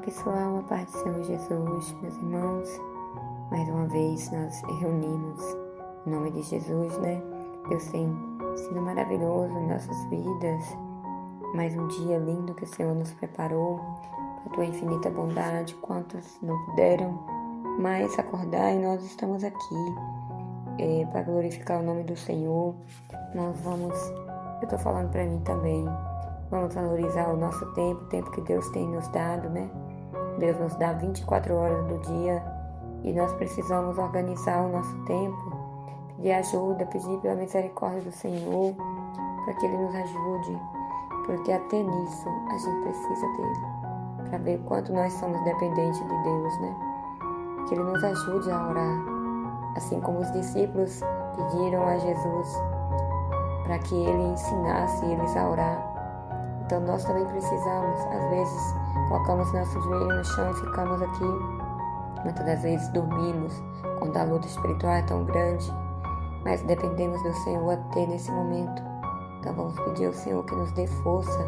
pessoal, a paz do Senhor Jesus, meus irmãos. Mais uma vez nós reunimos em nome de Jesus, né? Deus tem sido maravilhoso em nossas vidas. Mais um dia lindo que o Senhor nos preparou, para a tua infinita bondade. Quantos não puderam mais acordar e nós estamos aqui para glorificar o nome do Senhor. Eu estou falando para mim também, vamos valorizar o nosso tempo, o tempo que Deus tem nos dado, né? Deus nos dá 24 horas do dia e nós precisamos organizar o nosso tempo, pedir ajuda, pedir pela misericórdia do Senhor, para que Ele nos ajude, porque até nisso a gente precisa dEle, para ver quanto nós somos dependentes de Deus, né? Que Ele nos ajude a orar, assim como os discípulos pediram a Jesus para que Ele ensinasse eles a orar. Então nós também precisamos, às vezes, colocamos nosso joelho no chão e ficamos aqui. Muitas das vezes dormimos quando a luta espiritual é tão grande, mas dependemos do Senhor até nesse momento. Então vamos pedir ao Senhor que nos dê força,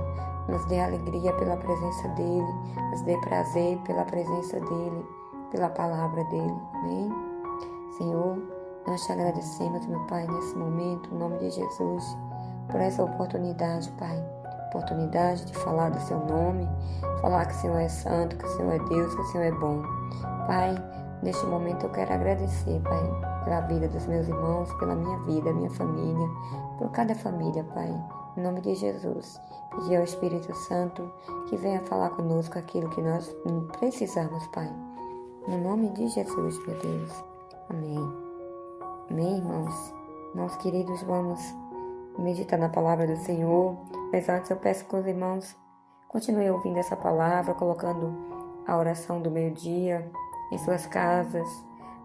nos dê alegria pela presença dEle, nos dê prazer pela presença dEle, pela palavra dEle. Amém? Senhor, nós te agradecemos, meu Pai, nesse momento, em nome de Jesus, por essa oportunidade, Pai. Oportunidade de falar do Seu nome, falar que o Senhor é santo, que o Senhor é Deus, que o Senhor é bom. Pai, neste momento eu quero agradecer, Pai, pela vida dos meus irmãos, pela minha vida, minha família, por cada família, Pai. Em nome de Jesus, pedir ao Espírito Santo que venha falar conosco aquilo que nós precisamos, Pai. No nome de Jesus, meu Deus. Amém. Amém, irmãos? Irmãos queridos, vamos meditar na palavra do Senhor. Mas antes eu peço que os irmãos continuem ouvindo essa palavra, colocando a oração do meio-dia em suas casas,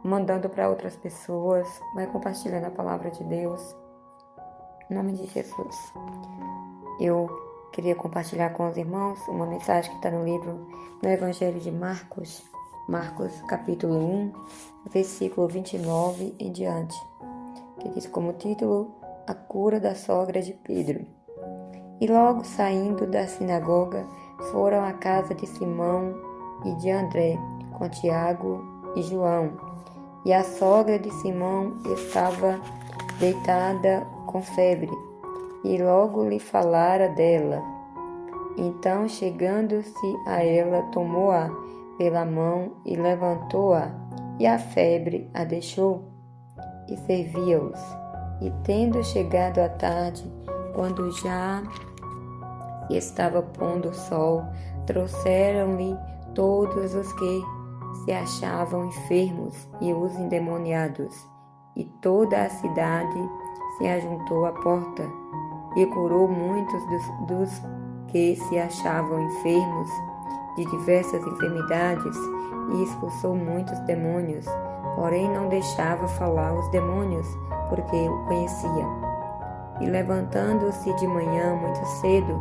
mandando para outras pessoas, vai compartilhando a palavra de Deus. Em nome de Jesus. Eu queria compartilhar com os irmãos uma mensagem que está no Evangelho de Marcos, capítulo 1, versículo 29 em diante, que diz como título: A cura da sogra de Pedro. E logo saindo da sinagoga, foram à casa de Simão e de André, com Tiago e João. E a sogra de Simão estava deitada com febre, e logo lhe falara dela. Então, chegando-se a ela, tomou-a pela mão e levantou-a, e a febre a deixou, e servia-os. E tendo chegado a tarde, quando já estava pondo o sol, trouxeram-lhe todos os que se achavam enfermos e os endemoniados, e toda a cidade se ajuntou à porta, e curou muitos dos que se achavam enfermos de diversas enfermidades, e expulsou muitos demônios, porém não deixava falar os demônios, porque o conhecia. E levantando-se de manhã muito cedo,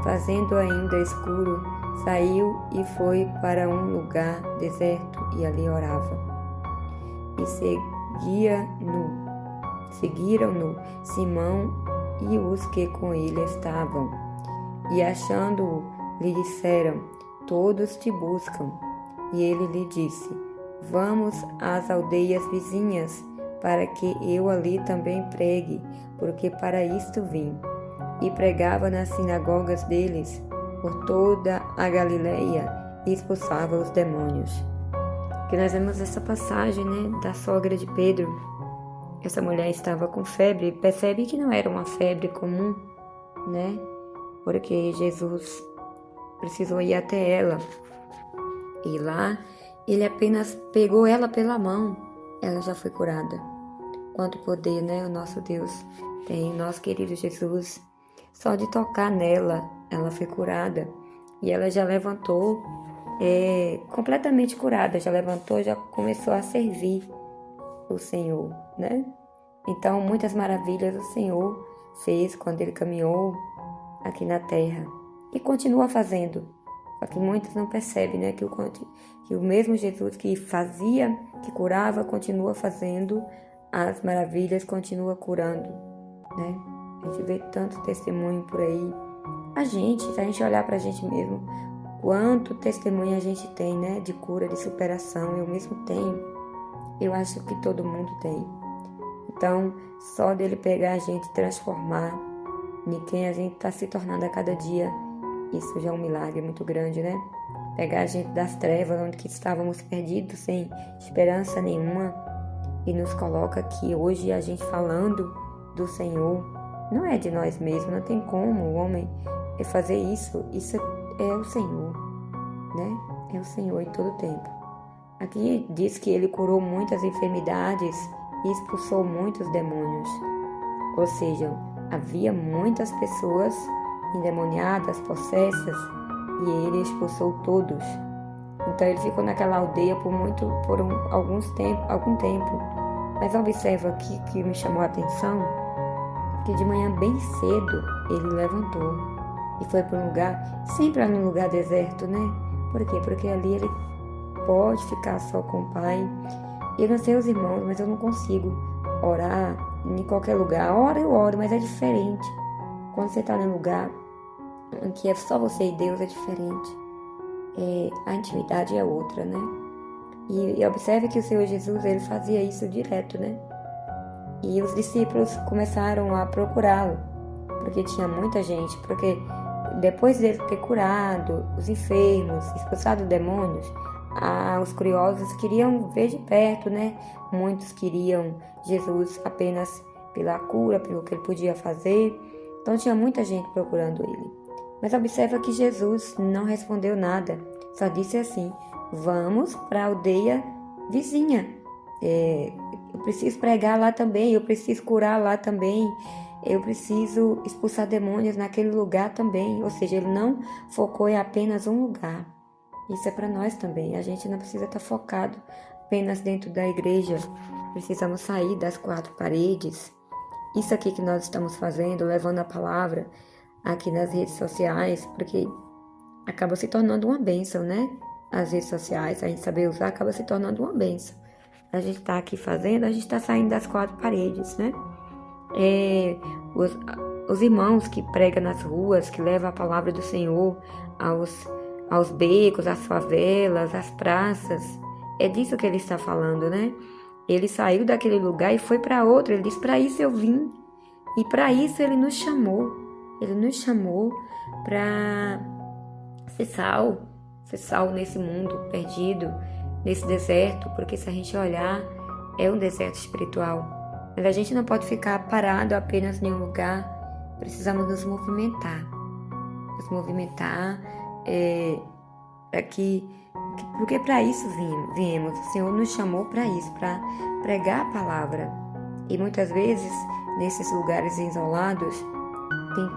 fazendo ainda escuro, saiu e foi para um lugar deserto e ali orava. E seguiram-no Simão e os que com ele estavam. E achando-o, lhe disseram: Todos te buscam. E ele lhe disse: Vamos às aldeias vizinhas, para que eu ali também pregue, porque para isto vim. E pregava nas sinagogas deles, por toda a Galileia, e expulsava os demônios. Que nós vemos essa passagem, né, da sogra de Pedro. Essa mulher estava com febre, percebe que não era uma febre comum, né, porque Jesus precisou ir até ela. E lá, ele apenas pegou ela pela mão, ela já foi curada. Quanto poder, né, o nosso Deus tem, nosso querido Jesus. Só de tocar nela, ela foi curada. E ela já levantou, completamente curada. Já levantou, já começou a servir o Senhor, né? Então, muitas maravilhas o Senhor fez quando Ele caminhou aqui na terra. E continua fazendo. Só que muitos não percebem, né? Que o mesmo Jesus que fazia, que curava, continua fazendo as maravilhas, continua curando, né? A gente vê tanto testemunho por aí. Se a gente olhar pra gente mesmo, quanto testemunho a gente tem, né? De cura, de superação. Eu mesmo tenho. Eu acho que todo mundo tem. Então, só dele pegar a gente e transformar em quem a gente está se tornando a cada dia, isso já é um milagre muito grande, né? Pegar a gente das trevas, onde que estávamos perdidos, sem esperança nenhuma, e nos coloca aqui hoje a gente falando do Senhor. Não é de nós mesmos, não tem como o homem fazer isso. Isso é o Senhor, né? É o Senhor em todo tempo. Aqui diz que ele curou muitas enfermidades e expulsou muitos demônios. Ou seja, havia muitas pessoas endemoniadas, possessas, e ele expulsou todos. Então ele ficou naquela aldeia por algum tempo. Mas observa aqui que me chamou a atenção, que de manhã bem cedo ele levantou e foi para um lugar, sempre num lugar deserto, né? Por quê? Porque ali ele pode ficar só com o Pai. Eu não sei os irmãos, mas eu não consigo orar em qualquer lugar. Eu oro, mas é diferente. Quando você está num lugar em que é só você e Deus, é diferente. A intimidade é outra, né? E observe que o Senhor Jesus, ele fazia isso direto, né? E os discípulos começaram a procurá-lo, porque tinha muita gente, porque depois dele ter curado os enfermos, expulsado demônios, os curiosos queriam ver de perto, né? Muitos queriam Jesus apenas pela cura, pelo que ele podia fazer. Então tinha muita gente procurando ele. Mas observa que Jesus não respondeu nada, só disse assim: vamos para a aldeia vizinha. Eu preciso pregar lá também, eu preciso curar lá também, eu preciso expulsar demônios naquele lugar também. Ou seja, ele não focou em apenas um lugar. Isso é para nós também. A gente não precisa estar focado apenas dentro da igreja. Precisamos sair das quatro paredes. Isso aqui que nós estamos fazendo, levando a palavra aqui nas redes sociais, porque acaba se tornando uma bênção, né? As redes sociais, a gente saber usar, acaba se tornando uma bênção. A gente está aqui fazendo, a gente está saindo das quatro paredes, né? Os irmãos que pregam nas ruas, que levam a palavra do Senhor aos becos, às favelas, às praças, é disso que ele está falando, né? Ele saiu daquele lugar e foi para outro. Ele disse: para isso eu vim. E para isso ele nos chamou. Ele nos chamou para ser sal nesse mundo perdido, nesse deserto, porque se a gente olhar, é um deserto espiritual. Mas a gente não pode ficar parado apenas em um lugar. Precisamos nos movimentar. Porque para isso viemos. O Senhor nos chamou para isso, para pregar a palavra. E muitas vezes, nesses lugares isolados,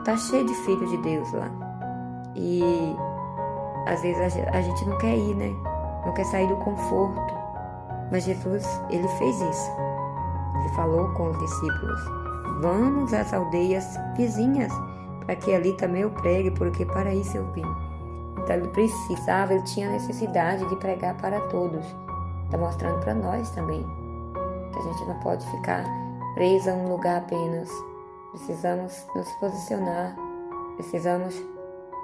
tá cheio de filhos de Deus lá. E às vezes a gente não quer ir, né? Não quer sair do conforto. Mas Jesus, ele fez isso. Ele falou com os discípulos: vamos às aldeias vizinhas, para que ali também eu pregue, porque para isso eu vim. Então ele tinha necessidade de pregar para todos. Está mostrando para nós também que a gente não pode ficar presa a um lugar apenas. Precisamos nos posicionar, precisamos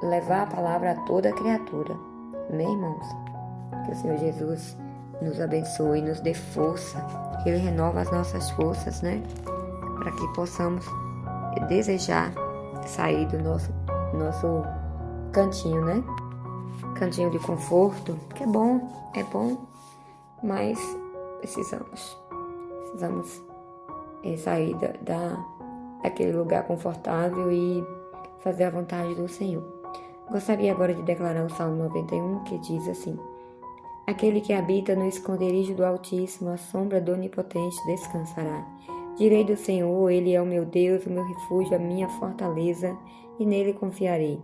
levar a palavra a toda criatura. Amém, irmãos? Que o Senhor Jesus nos abençoe, nos dê força, que Ele renova as nossas forças, né? Para que possamos desejar sair do nosso cantinho, né? Cantinho de conforto, que é bom, mas precisamos sair daquele lugar confortável e fazer a vontade do Senhor. Gostaria agora de declarar o Salmo 91, que diz assim: aquele que habita no esconderijo do Altíssimo, à sombra do Onipotente descansará. Direi do Senhor: Ele é o meu Deus, o meu refúgio, a minha fortaleza, e nele confiarei.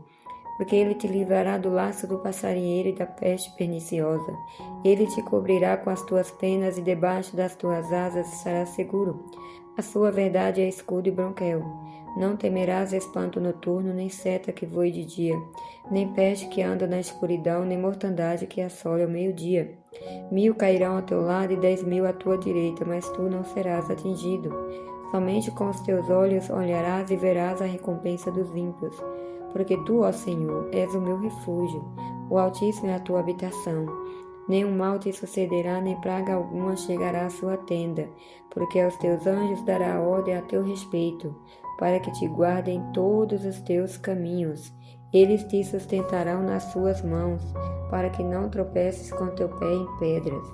Porque ele te livrará do laço do passarinheiro e da peste perniciosa. Ele te cobrirá com as tuas penas e debaixo das tuas asas estarás seguro. A sua verdade é escudo e bronquel. Não temerás espanto noturno, nem seta que voe de dia, nem peste que anda na escuridão, nem mortandade que assole ao meio-dia. 1000 cairão ao teu lado e 10.000 à tua direita, mas tu não serás atingido. Somente com os teus olhos olharás e verás a recompensa dos ímpios, porque tu, ó Senhor, és o meu refúgio, o Altíssimo é a tua habitação. Nenhum mal te sucederá, nem praga alguma chegará à sua tenda, porque aos teus anjos dará ordem a teu respeito, para que te guardem todos os teus caminhos. Eles te sustentarão nas suas mãos, para que não tropeces com teu pé em pedras.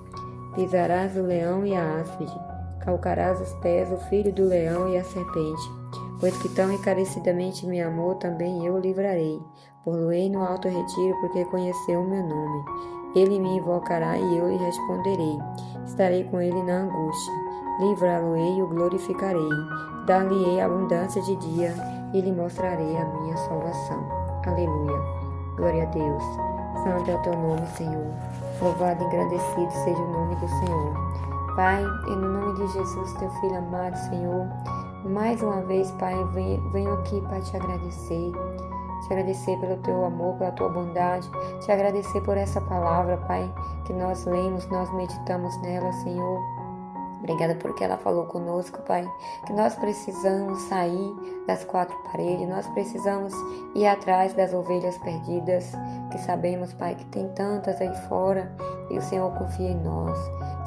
Pisarás o leão e a áspide, calcarás os pés o filho do leão e a serpente. Pois que tão encarecidamente me amou, também eu o livrarei. Pô-lo-ei no alto retiro, porque conheceu o meu nome. Ele me invocará e eu lhe responderei. Estarei com ele na angústia. Livrá-lo-ei e o glorificarei. Dar-lhe-ei abundância de dia e lhe mostrarei a minha salvação. Aleluia. Glória a Deus. Santo é o teu nome, Senhor. Louvado e engrandecido seja o nome do Senhor. Pai, no nome de Jesus, teu Filho amado, Senhor, mais uma vez, Pai, venho aqui para te agradecer pelo teu amor, pela tua bondade, te agradecer por essa palavra, Pai, que nós lemos, nós meditamos nela, Senhor. Obrigada porque ela falou conosco, Pai, que nós precisamos sair das quatro paredes, nós precisamos ir atrás das ovelhas perdidas, que sabemos, Pai, que tem tantas aí fora e o Senhor confia em nós.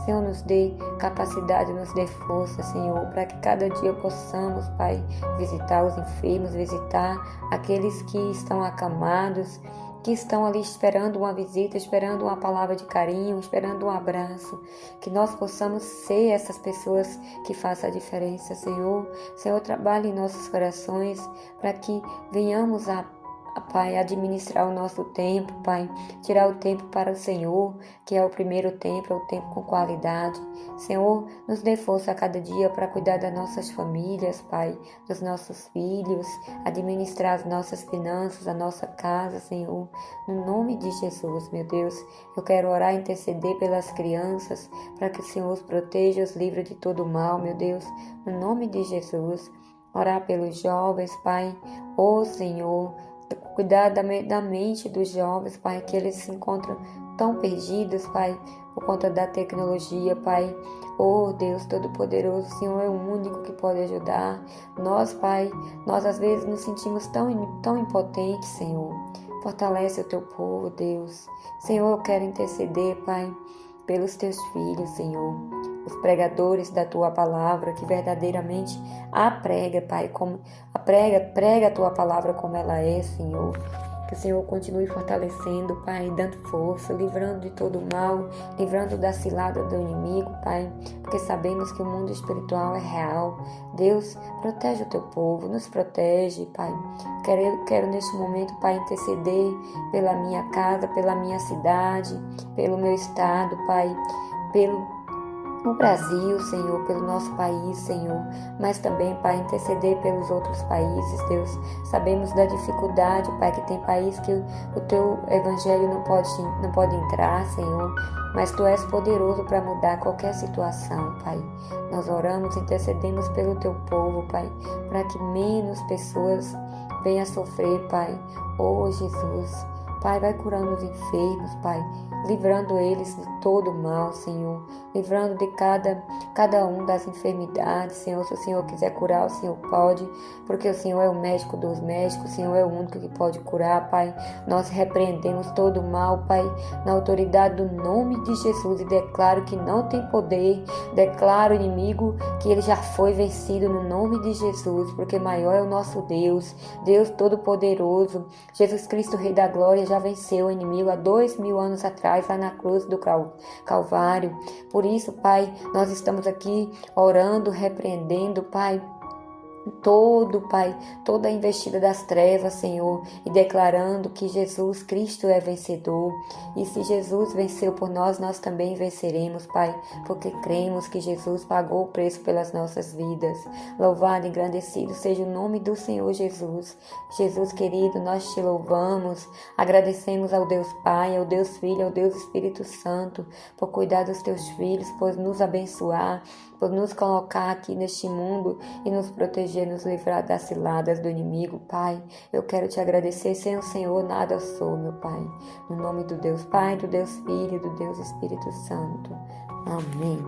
Senhor, nos dê capacidade, nos dê força, Senhor, para que cada dia possamos, Pai, visitar os enfermos, visitar aqueles que estão acamados, que estão ali esperando uma visita, esperando uma palavra de carinho, esperando um abraço, que nós possamos ser essas pessoas que façam a diferença, Senhor. Senhor, trabalhe em nossos corações para que venhamos Pai, administrar o nosso tempo, Pai, tirar o tempo para o Senhor, que é o primeiro tempo, é o tempo com qualidade. Senhor, nos dê força a cada dia para cuidar das nossas famílias, Pai, dos nossos filhos, administrar as nossas finanças, a nossa casa, Senhor. No nome de Jesus, meu Deus, eu quero orar e interceder pelas crianças, para que o Senhor os proteja e os livre de todo mal, meu Deus. No nome de Jesus, orar pelos jovens, Pai, Senhor, cuidar da mente dos jovens, Pai, que eles se encontram tão perdidos, Pai, por conta da tecnologia, Pai. Deus Todo-Poderoso, o Senhor é o único que pode ajudar. Nós, Pai, nós às vezes nos sentimos tão impotentes, Senhor. Fortalece o teu povo, Deus. Senhor, eu quero interceder, Pai, pelos teus filhos, Senhor. Os pregadores da tua palavra, que verdadeiramente prega, Pai, prega a tua palavra como ela é, Senhor. Que o Senhor continue fortalecendo, Pai, dando força, livrando de todo o mal, livrando da cilada do inimigo, Pai, porque sabemos que o mundo espiritual é real. Deus, protege o teu povo, nos protege, Pai. Quero neste momento, Pai, interceder pela minha casa, pela minha cidade, pelo meu estado, Pai, pelo Brasil, Senhor, pelo nosso país, Senhor, mas também, Pai, interceder pelos outros países, Deus. Sabemos da dificuldade, Pai, que tem país que o teu evangelho não pode entrar, Senhor, mas tu és poderoso para mudar qualquer situação, Pai. Nós oramos, intercedemos pelo teu povo, Pai, para que menos pessoas venham a sofrer, Pai. Jesus, Pai, vai curando os enfermos, Pai, livrando eles de todo o mal, Senhor, livrando de cada um das enfermidades, Senhor. Se o Senhor quiser curar, o Senhor pode, porque o Senhor é o médico dos médicos, o Senhor é o único que pode curar, Pai. Nós repreendemos todo o mal, Pai, na autoridade do nome de Jesus e declaro que não tem poder, declaro o inimigo que ele já foi vencido no nome de Jesus, porque maior é o nosso Deus, Deus Todo-Poderoso. Jesus Cristo, Rei da Glória, já venceu o inimigo há 2000 anos atrás, lá na cruz do Calvário. Por isso, Pai, nós estamos aqui orando, repreendendo, Pai, toda a investida das trevas, Senhor, e declarando que Jesus Cristo é vencedor. E se Jesus venceu por nós, nós também venceremos, Pai, porque cremos que Jesus pagou o preço pelas nossas vidas. Louvado e engrandecido seja o nome do Senhor Jesus. Jesus querido, nós te louvamos, agradecemos ao Deus Pai, ao Deus Filho, ao Deus Espírito Santo, por cuidar dos teus filhos, por nos abençoar, por nos colocar aqui neste mundo e nos proteger, nos livrar das ciladas do inimigo, Pai. Eu quero te agradecer, sem o Senhor nada sou, meu Pai. No nome do Deus Pai, do Deus Filho e do Deus Espírito Santo. Amém.